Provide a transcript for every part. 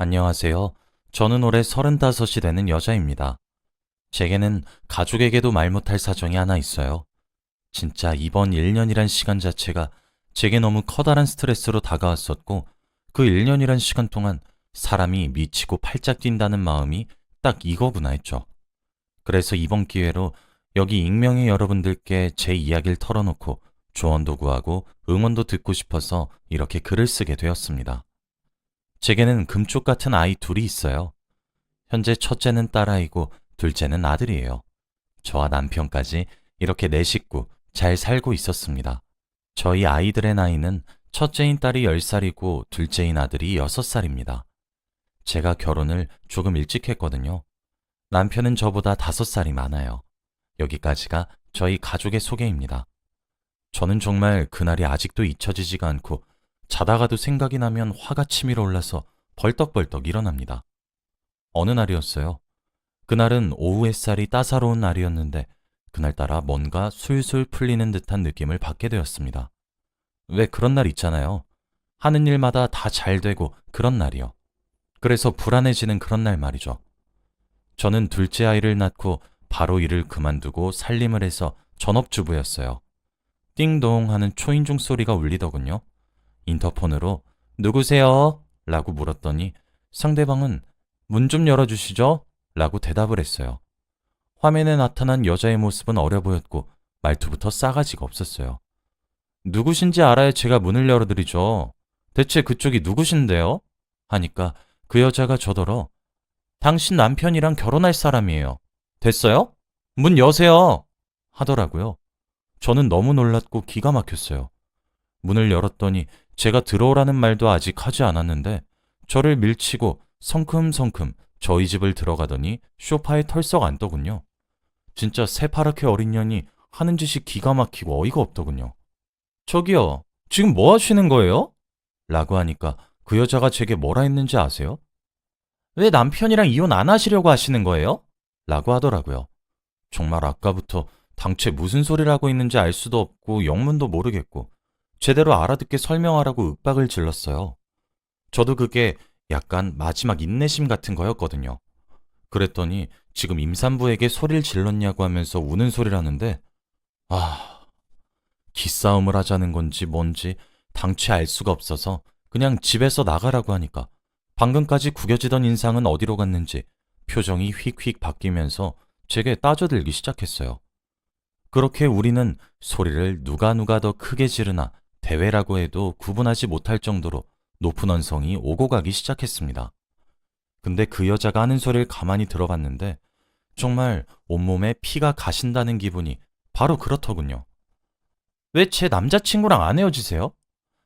안녕하세요. 저는 올해 35이 되는 여자입니다. 제게는 가족에게도 말 못할 사정이 하나 있어요. 진짜 이번 1년이란 시간 자체가 제게 너무 커다란 스트레스로 다가왔었고, 그 1년이란 시간 동안 사람이 미치고 팔짝 뛴다는 마음이 딱 이거구나 했죠. 그래서 이번 기회로 여기 익명의 여러분들께 제 이야기를 털어놓고 조언도 구하고 응원도 듣고 싶어서 이렇게 글을 쓰게 되었습니다. 제게는 금쪽 같은 아이 둘이 있어요. 현재 첫째는 딸아이고 둘째는 아들이에요. 저와 남편까지 이렇게 네 식구 잘 살고 있었습니다. 저희 아이들의 나이는 첫째인 딸이 10살이고 둘째인 아들이 6살입니다. 제가 결혼을 조금 일찍 했거든요. 남편은 저보다 5살이 많아요. 여기까지가 저희 가족의 소개입니다. 저는 정말 그날이 아직도 잊혀지지가 않고 자다가도 생각이 나면 화가 치밀어 올라서 벌떡벌떡 일어납니다. 어느 날이었어요. 그날은 오후 햇살이 따사로운 날이었는데 그날따라 뭔가 술술 풀리는 듯한 느낌을 받게 되었습니다. 왜 그런 날 있잖아요. 하는 일마다 다 잘 되고 그런 날이요. 그래서 불안해지는 그런 날 말이죠. 저는 둘째 아이를 낳고 바로 일을 그만두고 살림을 해서 전업주부였어요. 띵동 하는 초인종 소리가 울리더군요. 인터폰으로 누구세요? 라고 물었더니 상대방은 문 좀 열어주시죠? 라고 대답을 했어요. 화면에 나타난 여자의 모습은 어려 보였고 말투부터 싸가지가 없었어요. 누구신지 알아야 제가 문을 열어드리죠. 대체 그쪽이 누구신데요? 하니까 그 여자가 저더러 당신 남편이랑 결혼할 사람이에요. 됐어요? 문 여세요. 하더라고요. 저는 너무 놀랐고 기가 막혔어요. 문을 열었더니 제가 들어오라는 말도 아직 하지 않았는데 저를 밀치고 성큼성큼 저희 집을 들어가더니 소파에 털썩 앉더군요. 진짜 새파랗게 어린 년이 하는 짓이 기가 막히고 어이가 없더군요. 저기요, 지금 뭐 하시는 거예요? 라고 하니까 그 여자가 제게 뭐라 했는지 아세요? 왜 남편이랑 이혼 안 하시려고 하시는 거예요? 라고 하더라고요. 정말 아까부터 당최 무슨 소리를 하고 있는지 알 수도 없고 영문도 모르겠고 제대로 알아듣게 설명하라고 윽박을 질렀어요. 저도 그게 약간 마지막 인내심 같은 거였거든요. 그랬더니 지금 임산부에게 소리를 질렀냐고 하면서 우는 소리를 하는데 기싸움을 하자는 건지 뭔지 당최 알 수가 없어서 그냥 집에서 나가라고 하니까 방금까지 구겨지던 인상은 어디로 갔는지 표정이 휙휙 바뀌면서 제게 따져들기 시작했어요. 그렇게 우리는 소리를 누가 더 크게 지르나 대회라고 해도 구분하지 못할 정도로 높은 언성이 오고 가기 시작했습니다. 근데 그 여자가 하는 소리를 가만히 들어봤는데 정말 온몸에 피가 가신다는 기분이 바로 그렇더군요. 왜 제 남자친구랑 안 헤어지세요?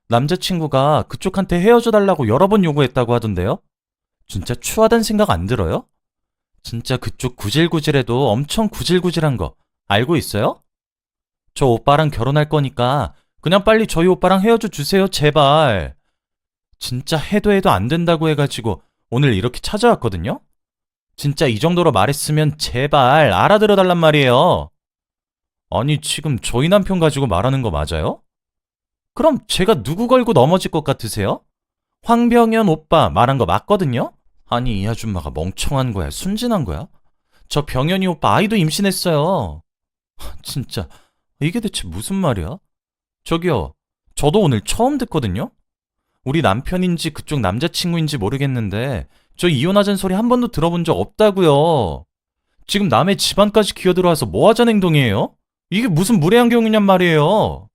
남자친구가 그쪽한테 헤어져 달라고 여러 번 요구했다고 하던데요? 진짜 추하단 생각 안 들어요? 진짜 그쪽 구질구질해도 엄청 구질구질한 거 알고 있어요? 저 오빠랑 결혼할 거니까 그냥 빨리 저희 오빠랑 헤어져 주세요, 제발. 진짜 해도 안 된다고 해가지고 오늘 이렇게 찾아왔거든요? 진짜 이 정도로 말했으면 제발 알아들어 달란 말이에요. 아니, 지금 저희 남편 가지고 말하는 거 맞아요? 그럼 제가 누구 걸고 넘어질 것 같으세요? 황병현 오빠 말한 거 맞거든요? 아니, 이 아줌마가 멍청한 거야, 순진한 거야? 저 병현이 오빠 아이도 임신했어요. 진짜 이게 대체 무슨 말이야? 저기요, 저도 오늘 처음 듣거든요? 우리 남편인지 그쪽 남자친구인지 모르겠는데 저 이혼하자는 소리 한 번도 들어본 적 없다고요. 지금 남의 집안까지 기어들어와서 뭐 하자는 행동이에요? 이게 무슨 무례한 경우냔 말이에요.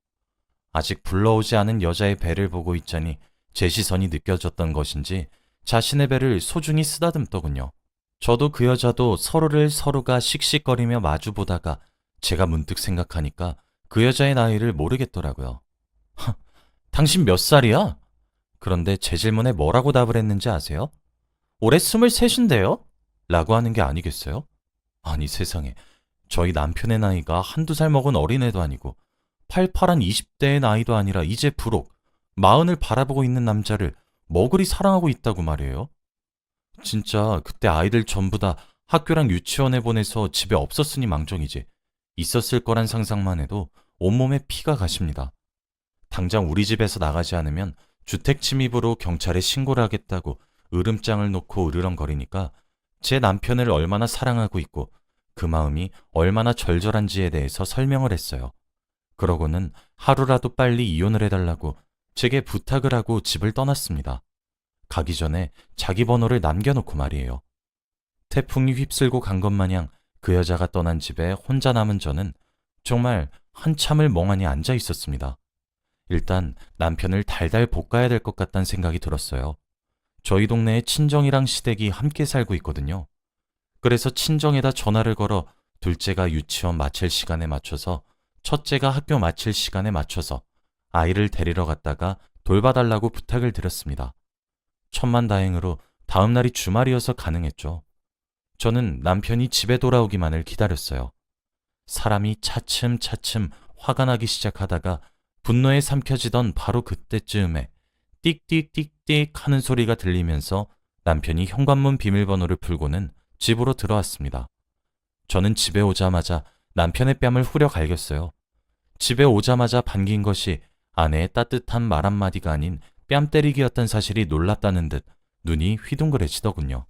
아직 불러오지 않은 여자의 배를 보고 있자니 제 시선이 느껴졌던 것인지 자신의 배를 소중히 쓰다듬더군요. 저도 그 여자도 서로를 서로가 씩씩거리며 마주보다가 제가 문득 생각하니까 그 여자의 나이를 모르겠더라고요. 당신 몇 살이야? 그런데 제 질문에 뭐라고 답을 했는지 아세요? 올해 23인데요? 라고 하는 게 아니겠어요? 아니 세상에, 저희 남편의 나이가 한두 살 먹은 어린애도 아니고 팔팔한 20대의 나이도 아니라 이제 부록 40을 바라보고 있는 남자를 뭐 그리 사랑하고 있다고 말이에요? 진짜 그때 아이들 전부 다 학교랑 유치원에 보내서 집에 없었으니 망정이지 있었을 거란 상상만 해도 온몸에 피가 가십니다. 당장 우리 집에서 나가지 않으면 주택 침입으로 경찰에 신고를 하겠다고 으름장을 놓고 으르렁거리니까 제 남편을 얼마나 사랑하고 있고 그 마음이 얼마나 절절한지에 대해서 설명을 했어요. 그러고는 하루라도 빨리 이혼을 해달라고 제게 부탁을 하고 집을 떠났습니다. 가기 전에 자기 번호를 남겨놓고 말이에요. 태풍이 휩쓸고 간 것 마냥 그 여자가 떠난 집에 혼자 남은 저는 정말 한참을 멍하니 앉아 있었습니다. 일단 남편을 달달 볶아야 될 것 같다는 생각이 들었어요. 저희 동네에 친정이랑 시댁이 함께 살고 있거든요. 그래서 친정에다 전화를 걸어 둘째가 유치원 마칠 시간에 맞춰서 첫째가 학교 마칠 시간에 맞춰서 아이를 데리러 갔다가 돌봐달라고 부탁을 드렸습니다. 천만다행으로 다음 날이 주말이어서 가능했죠. 저는 남편이 집에 돌아오기만을 기다렸어요. 사람이 차츰차츰 화가 나기 시작하다가 분노에 삼켜지던 바로 그때쯤에 띡띡띡띡 하는 소리가 들리면서 남편이 현관문 비밀번호를 풀고는 집으로 들어왔습니다. 저는 집에 오자마자 남편의 뺨을 후려 갈겼어요. 집에 오자마자 반긴 것이 아내의 따뜻한 말 한마디가 아닌 뺨 때리기였던 사실이 놀랍다는 듯 눈이 휘둥그레지더군요.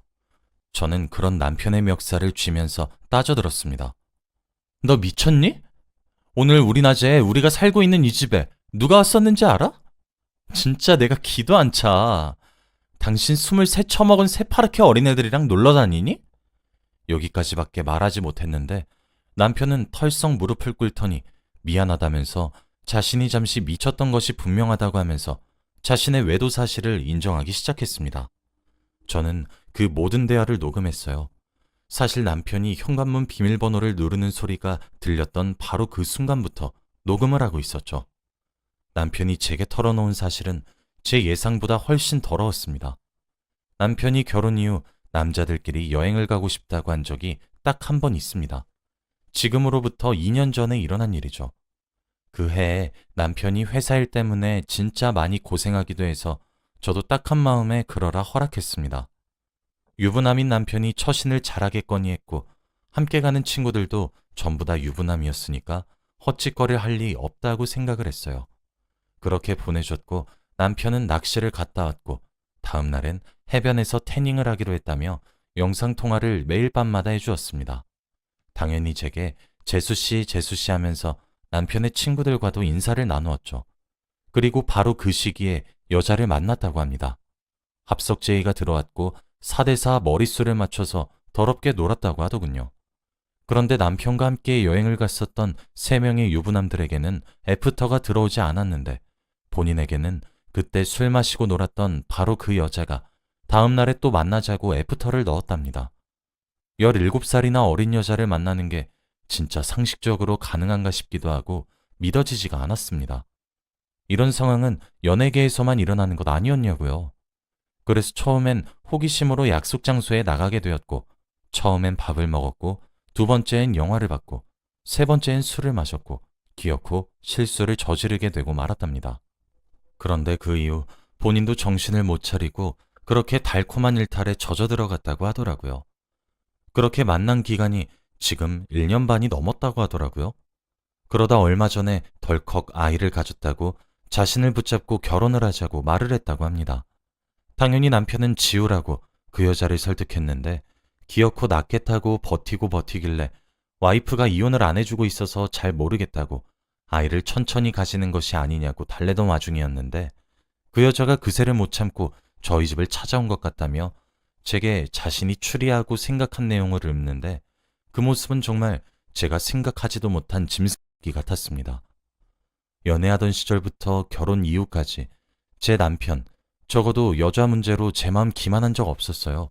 저는 그런 남편의 멱살을 쥐면서 따져들었습니다. 너 미쳤니? 오늘 우리 낮에 우리가 살고 있는 이 집에 누가 왔었는지 알아? 진짜 내가 기도 안 차. 당신 23 처먹은 새파랗게 어린애들이랑 놀러 다니니? 여기까지밖에 말하지 못했는데 남편은 털썩 무릎을 꿇더니 미안하다면서 자신이 잠시 미쳤던 것이 분명하다고 하면서 자신의 외도 사실을 인정하기 시작했습니다. 저는 그 모든 대화를 녹음했어요. 사실 남편이 현관문 비밀번호를 누르는 소리가 들렸던 바로 그 순간부터 녹음을 하고 있었죠. 남편이 제게 털어놓은 사실은 제 예상보다 훨씬 더러웠습니다. 남편이 결혼 이후 남자들끼리 여행을 가고 싶다고 한 적이 딱 한 번 있습니다. 지금으로부터 2년 전에 일어난 일이죠. 그 해에 남편이 회사 일 때문에 진짜 많이 고생하기도 해서 저도 딱한 마음에 그러라 허락했습니다. 유부남인 남편이 처신을 잘하겠거니 했고 함께 가는 친구들도 전부 다 유부남이었으니까 헛짓거릴 할 리 없다고 생각을 했어요. 그렇게 보내줬고 남편은 낚시를 갔다 왔고 다음 날엔 해변에서 태닝을 하기로 했다며 영상통화를 매일 밤마다 해주었습니다. 당연히 제게 재수씨 재수씨 하면서 남편의 친구들과도 인사를 나누었죠. 그리고 바로 그 시기에 여자를 만났다고 합니다. 합석제의가 들어왔고 4대4 머릿수를 맞춰서 더럽게 놀았다고 하더군요. 그런데 남편과 함께 여행을 갔었던 3명의 유부남들에게는 애프터가 들어오지 않았는데 본인에게는 그때 술 마시고 놀았던 바로 그 여자가 다음 날에 또 만나자고 애프터를 넣었답니다. 17살이나 어린 여자를 만나는 게 진짜 상식적으로 가능한가 싶기도 하고 믿어지지가 않았습니다. 이런 상황은 연예계에서만 일어나는 것 아니었냐고요. 그래서 처음엔 호기심으로 약속 장소에 나가게 되었고 처음엔 밥을 먹었고 두 번째엔 영화를 봤고 세 번째엔 술을 마셨고 기어코 실수를 저지르게 되고 말았답니다. 그런데 그 이후 본인도 정신을 못 차리고 그렇게 달콤한 일탈에 젖어들어갔다고 하더라고요. 그렇게 만난 기간이 지금 1년 반이 넘었다고 하더라고요. 그러다 얼마 전에 덜컥 아이를 가졌다고 자신을 붙잡고 결혼을 하자고 말을 했다고 합니다. 당연히 남편은 지우라고 그 여자를 설득했는데 기어코 낳겠다고 버티고 버티길래 와이프가 이혼을 안 해주고 있어서 잘 모르겠다고 아이를 천천히 가지는 것이 아니냐고 달래던 와중이었는데 그 여자가 그새를 못 참고 저희 집을 찾아온 것 같다며 제게 자신이 추리하고 생각한 내용을 읊는데 그 모습은 정말 제가 생각하지도 못한 짐승기 같았습니다. 연애하던 시절부터 결혼 이후까지 제 남편, 적어도 여자 문제로 제 마음 기만한 적 없었어요.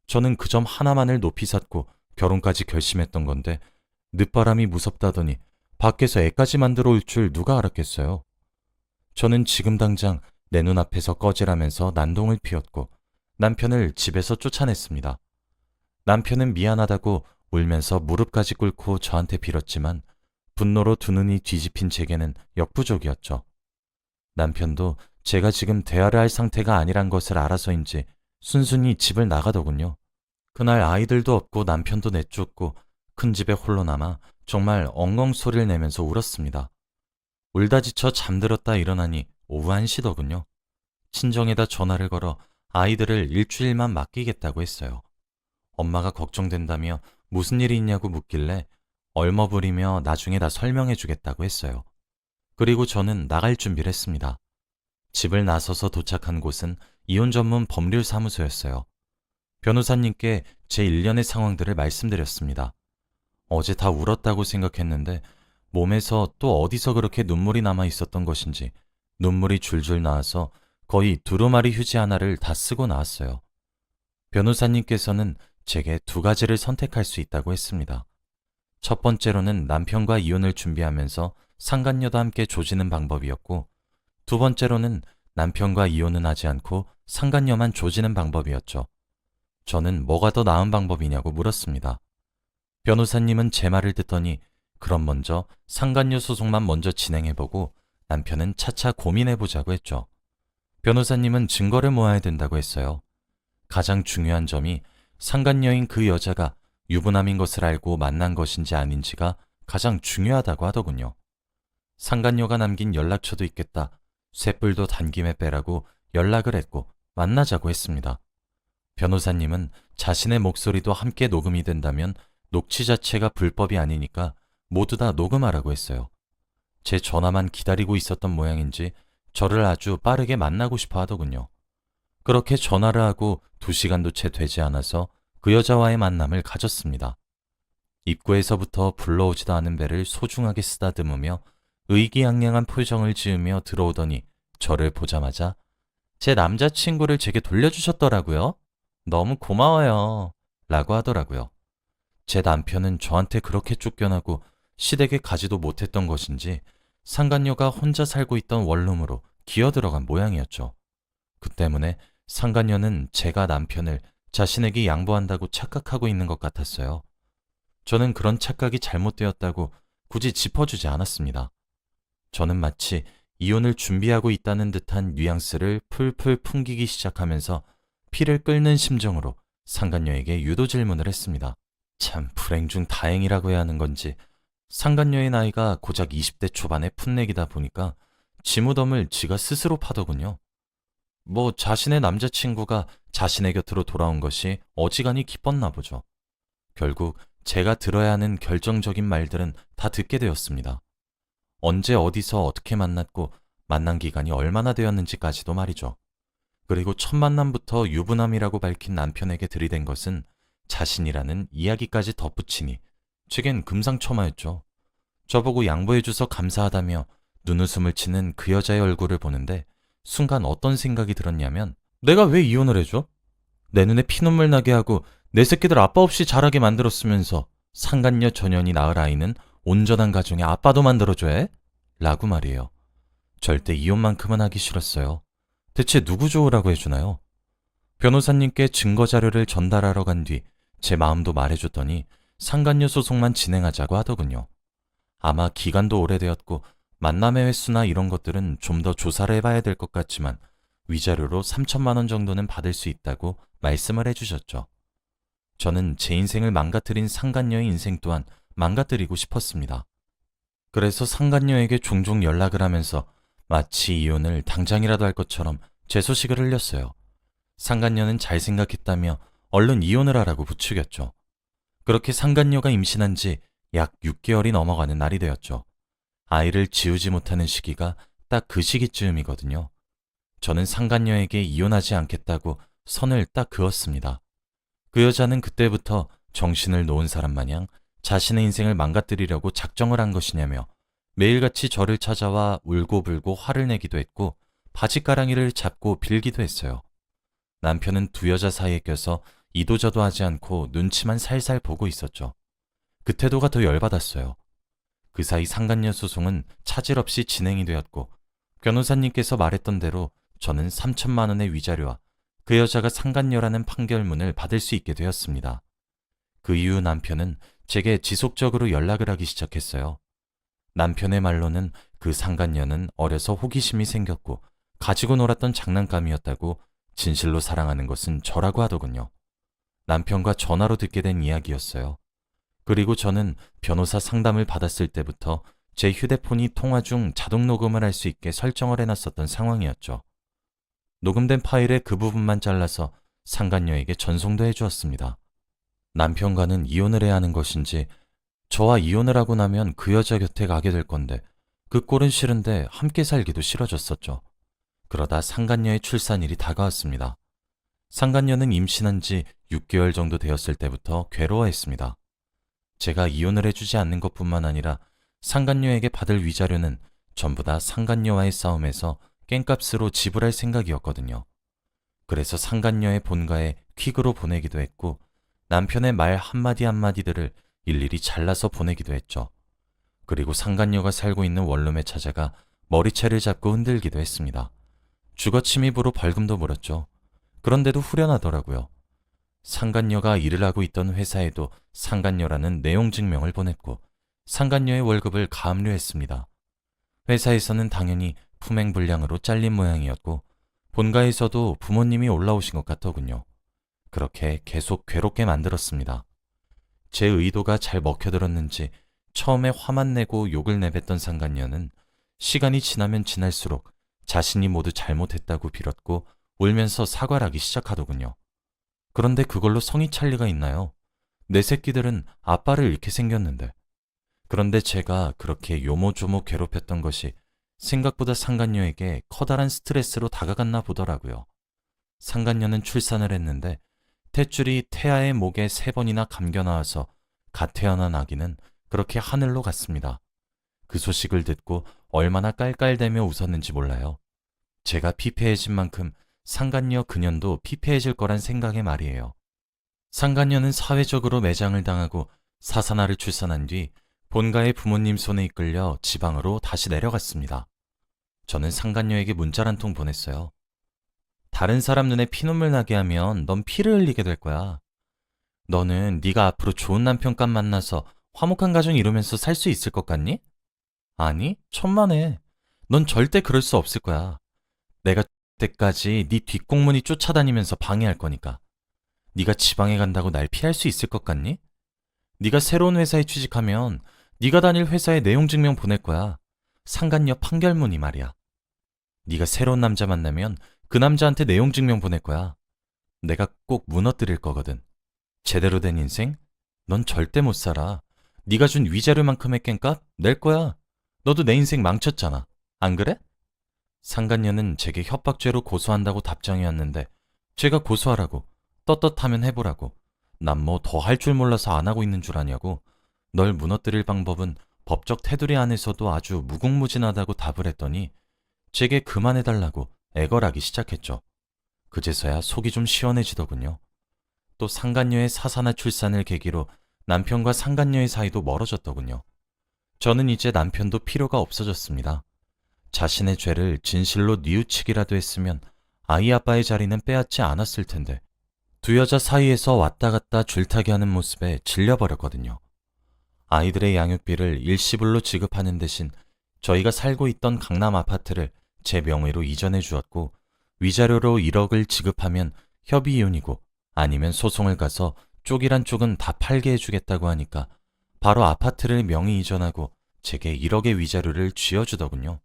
저는 그 점 하나만을 높이 샀고 결혼까지 결심했던 건데 늦바람이 무섭다더니 밖에서 애까지 만들어 올 줄 누가 알았겠어요. 저는 지금 당장 내 눈앞에서 꺼지라면서 난동을 피웠고 남편을 집에서 쫓아냈습니다. 남편은 미안하다고 울면서 무릎까지 꿇고 저한테 빌었지만 분노로 두 눈이 뒤집힌 제게는 역부족이었죠. 남편도 제가 지금 대화를 할 상태가 아니란 것을 알아서인지 순순히 집을 나가더군요. 그날 아이들도 없고 남편도 내쫓고 큰 집에 홀로 남아 정말 엉엉 소리를 내면서 울었습니다. 울다 지쳐 잠들었다 일어나니 오후 1시더군요. 친정에다 전화를 걸어 아이들을 일주일만 맡기겠다고 했어요. 엄마가 걱정된다며 무슨 일이 있냐고 묻길래 얼머부리며 나중에 다 설명해 주겠다고 했어요. 그리고 저는 나갈 준비를 했습니다. 집을 나서서 도착한 곳은 이혼 전문 법률 사무소였어요. 변호사님께 제 일련의 상황들을 말씀드렸습니다. 어제 다 울었다고 생각했는데 몸에서 또 어디서 그렇게 눈물이 남아 있었던 것인지 눈물이 줄줄 나와서 거의 두루마리 휴지 하나를 다 쓰고 나왔어요. 변호사님께서는 제게 두 가지를 선택할 수 있다고 했습니다. 첫 번째로는 남편과 이혼을 준비하면서 상간녀도 함께 조지는 방법이었고, 두 번째로는 남편과 이혼은 하지 않고 상간녀만 조지는 방법이었죠. 저는 뭐가 더 나은 방법이냐고 물었습니다. 변호사님은 제 말을 듣더니 그럼 먼저 상간녀 소송만 먼저 진행해보고 남편은 차차 고민해보자고 했죠. 변호사님은 증거를 모아야 된다고 했어요. 가장 중요한 점이 상간녀인 그 여자가 유부남인 것을 알고 만난 것인지 아닌지가 가장 중요하다고 하더군요. 상간녀가 남긴 연락처도 있겠다. 쇳불도 단김에 빼라고 연락을 했고 만나자고 했습니다. 변호사님은 자신의 목소리도 함께 녹음이 된다면 녹취 자체가 불법이 아니니까 모두 다 녹음하라고 했어요. 제 전화만 기다리고 있었던 모양인지 저를 아주 빠르게 만나고 싶어 하더군요. 그렇게 전화를 하고 2시간도 채 되지 않아서 그 여자와의 만남을 가졌습니다. 입구에서부터 불러오지도 않은 배를 소중하게 쓰다듬으며 의기양양한 표정을 지으며 들어오더니 저를 보자마자 제 남자친구를 제게 돌려주셨더라고요. 너무 고마워요. 라고 하더라고요. 제 남편은 저한테 그렇게 쫓겨나고 시댁에 가지도 못했던 것인지 상간녀가 혼자 살고 있던 원룸으로 기어들어간 모양이었죠. 그 때문에 상간녀는 제가 남편을 자신에게 양보한다고 착각하고 있는 것 같았어요. 저는 그런 착각이 잘못되었다고 굳이 짚어주지 않았습니다. 저는 마치 이혼을 준비하고 있다는 듯한 뉘앙스를 풀풀 풍기기 시작하면서 피를 끓는 심정으로 상간녀에게 유도 질문을 했습니다. 참 불행 중 다행이라고 해야 하는 건지 상간녀의 나이가 고작 20대 초반의 풋내기다 보니까 지무덤을 지가 스스로 파더군요. 뭐 자신의 남자친구가 자신의 곁으로 돌아온 것이 어지간히 기뻤나 보죠. 결국 제가 들어야 하는 결정적인 말들은 다 듣게 되었습니다. 언제 어디서 어떻게 만났고 만난 기간이 얼마나 되었는지까지도 말이죠. 그리고 첫 만남부터 유부남이라고 밝힌 남편에게 들이댄 것은 자신이라는 이야기까지 덧붙이니 제겐 금상첨화였죠. 저보고 양보해줘서 감사하다며 눈웃음을 치는 그 여자의 얼굴을 보는데 순간 어떤 생각이 들었냐면 내가 왜 이혼을 해줘? 내 눈에 피눈물 나게 하고 내 새끼들 아빠 없이 자라게 만들었으면서 상간녀 전현이 낳을 아이는 온전한 가정의 아빠도 만들어줘야 해? 라고 말이에요. 절대 이혼만큼은 하기 싫었어요. 대체 누구 좋으라고 해주나요? 변호사님께 증거 자료를 전달하러 간 뒤 제 마음도 말해줬더니 상간녀 소송만 진행하자고 하더군요. 아마 기간도 오래되었고 만남의 횟수나 이런 것들은 좀 더 조사를 해봐야 될 것 같지만 위자료로 3천만 원 정도는 받을 수 있다고 말씀을 해주셨죠. 저는 제 인생을 망가뜨린 상간녀의 인생 또한 망가뜨리고 싶었습니다. 그래서 상간녀에게 종종 연락을 하면서 마치 이혼을 당장이라도 할 것처럼 제 소식을 흘렸어요. 상간녀는 잘 생각했다며 얼른 이혼을 하라고 부추겼죠. 그렇게 상간녀가 임신한 지 약 6개월이 넘어가는 날이 되었죠. 아이를 지우지 못하는 시기가 딱 그 시기쯤이거든요. 저는 상간녀에게 이혼하지 않겠다고 선을 딱 그었습니다. 그 여자는 그때부터 정신을 놓은 사람 마냥 자신의 인생을 망가뜨리려고 작정을 한 것이냐며 매일같이 저를 찾아와 울고불고 화를 내기도 했고 바짓가랑이를 잡고 빌기도 했어요. 남편은 두 여자 사이에 껴서 이도저도 하지 않고 눈치만 살살 보고 있었죠. 그 태도가 더 열받았어요. 그 사이 상간녀 소송은 차질 없이 진행이 되었고 변호사님께서 말했던 대로 저는 3천만 원의 위자료와 그 여자가 상간녀라는 판결문을 받을 수 있게 되었습니다. 그 이후 남편은 제게 지속적으로 연락을 하기 시작했어요. 남편의 말로는 그 상간녀는 어려서 호기심이 생겼고 가지고 놀았던 장난감이었다고 진실로 사랑하는 것은 저라고 하더군요. 남편과 전화로 듣게 된 이야기였어요. 그리고 저는 변호사 상담을 받았을 때부터 제 휴대폰이 통화 중 자동 녹음을 할 수 있게 설정을 해놨었던 상황이었죠. 녹음된 파일의 그 부분만 잘라서 상간녀에게 전송도 해주었습니다. 남편과는 이혼을 해야 하는 것인지 저와 이혼을 하고 나면 그 여자 곁에 가게 될 건데 그 꼴은 싫은데 함께 살기도 싫어졌었죠. 그러다 상간녀의 출산일이 다가왔습니다. 상간녀는 임신한 지 6개월 정도 되었을 때부터 괴로워했습니다. 제가 이혼을 해주지 않는 것뿐만 아니라 상간녀에게 받을 위자료는 전부 다 상간녀와의 싸움에서 깽값으로 지불할 생각이었거든요. 그래서 상간녀의 본가에 퀵으로 보내기도 했고 남편의 말 한마디 한마디들을 일일이 잘라서 보내기도 했죠. 그리고 상간녀가 살고 있는 원룸에 찾아가 머리채를 잡고 흔들기도 했습니다. 주거 침입으로 벌금도 물었죠. 그런데도 후련하더라고요. 상간녀가 일을 하고 있던 회사에도 상간녀라는 내용 증명을 보냈고 상간녀의 월급을 가압류했습니다. 회사에서는 당연히 품행불량으로 잘린 모양이었고 본가에서도 부모님이 올라오신 것 같더군요. 그렇게 계속 괴롭게 만들었습니다. 제 의도가 잘 먹혀들었는지 처음에 화만 내고 욕을 내뱉던 상간녀는 시간이 지나면 지날수록 자신이 모두 잘못했다고 빌었고 울면서 사과를 하기 시작하더군요. 그런데 그걸로 성이 찰 리가 있나요? 내 새끼들은 아빠를 잃게 생겼는데. 그런데 제가 그렇게 요모조모 괴롭혔던 것이 생각보다 상간녀에게 커다란 스트레스로 다가갔나 보더라고요. 상간녀는 출산을 했는데 탯줄이 태아의 목에 3번이나 감겨 나와서 갓 태어난 아기는 그렇게 하늘로 갔습니다. 그 소식을 듣고 얼마나 깔깔대며 웃었는지 몰라요. 제가 피폐해진 만큼 상간녀 그년도 피폐해질 거란 생각에 말이에요. 상간녀는 사회적으로 매장을 당하고 사사나를 출산한 뒤 본가의 부모님 손에 이끌려 지방으로 다시 내려갔습니다. 저는 상간녀에게 문자를 한 통 보냈어요. 다른 사람 눈에 피눈물 나게 하면 넌 피를 흘리게 될 거야. 너는 네가 앞으로 좋은 남편감 만나서 화목한 가정 이루면서 살 수 있을 것 같니? 아니, 천만에. 넌 절대 그럴 수 없을 거야. 내가 때까지 네 뒷공문이 쫓아다니면서 방해할 거니까. 네가 지방에 간다고 날 피할 수 있을 것 같니? 네가 새로운 회사에 취직하면 네가 다닐 회사에 내용 증명 보낼 거야. 상간녀 판결문이 말이야. 네가 새로운 남자 만나면 그 남자한테 내용 증명 보낼 거야. 내가 꼭 무너뜨릴 거거든. 제대로 된 인생? 넌 절대 못 살아. 네가 준 위자료만큼의 깽값 낼 거야. 너도 내 인생 망쳤잖아. 안 그래? 상간녀는 제게 협박죄로 고소한다고 답장이 왔는데 제가 고소하라고, 떳떳하면 해보라고, 난 뭐 더 할 줄 몰라서 안 하고 있는 줄 아냐고, 널 무너뜨릴 방법은 법적 테두리 안에서도 아주 무궁무진하다고 답을 했더니 제게 그만해달라고 애걸하기 시작했죠. 그제서야 속이 좀 시원해지더군요. 또 상간녀의 사사나 출산을 계기로 남편과 상간녀의 사이도 멀어졌더군요. 저는 이제 남편도 필요가 없어졌습니다. 자신의 죄를 진실로 뉘우치기라도 했으면 아이 아빠의 자리는 빼앗지 않았을 텐데 두 여자 사이에서 왔다 갔다 줄타기 하는 모습에 질려버렸거든요. 아이들의 양육비를 일시불로 지급하는 대신 저희가 살고 있던 강남 아파트를 제 명의로 이전해 주었고 위자료로 1억을 지급하면 협의 이혼이고 아니면 소송을 가서 쪽이란 쪽은 다 팔게 해주겠다고 하니까 바로 아파트를 명의 이전하고 제게 1억의 위자료를 쥐어주더군요.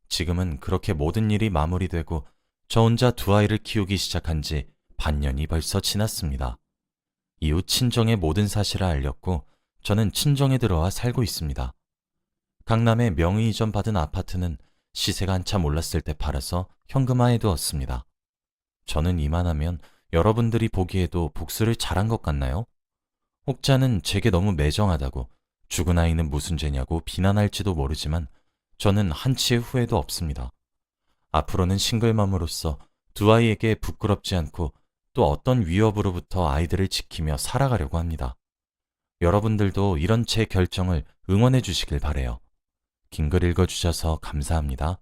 지금은 그렇게 모든 일이 마무리되고 저 혼자 두 아이를 키우기 시작한 지 반년이 벌써 지났습니다. 이후 친정의 모든 사실을 알렸고 저는 친정에 들어와 살고 있습니다. 강남에 명의 이전 받은 아파트는 시세가 한참 올랐을 때 팔아서 현금화해 두었습니다. 저는 이만하면 여러분들이 보기에도 복수를 잘한 것 같나요? 혹자는 제게 너무 매정하다고, 죽은 아이는 무슨 죄냐고 비난할지도 모르지만 저는 한치의 후회도 없습니다. 앞으로는 싱글맘으로서 두 아이에게 부끄럽지 않고 또 어떤 위협으로부터 아이들을 지키며 살아가려고 합니다. 여러분들도 이런 제 결정을 응원해 주시길 바래요. 긴 글 읽어주셔서 감사합니다.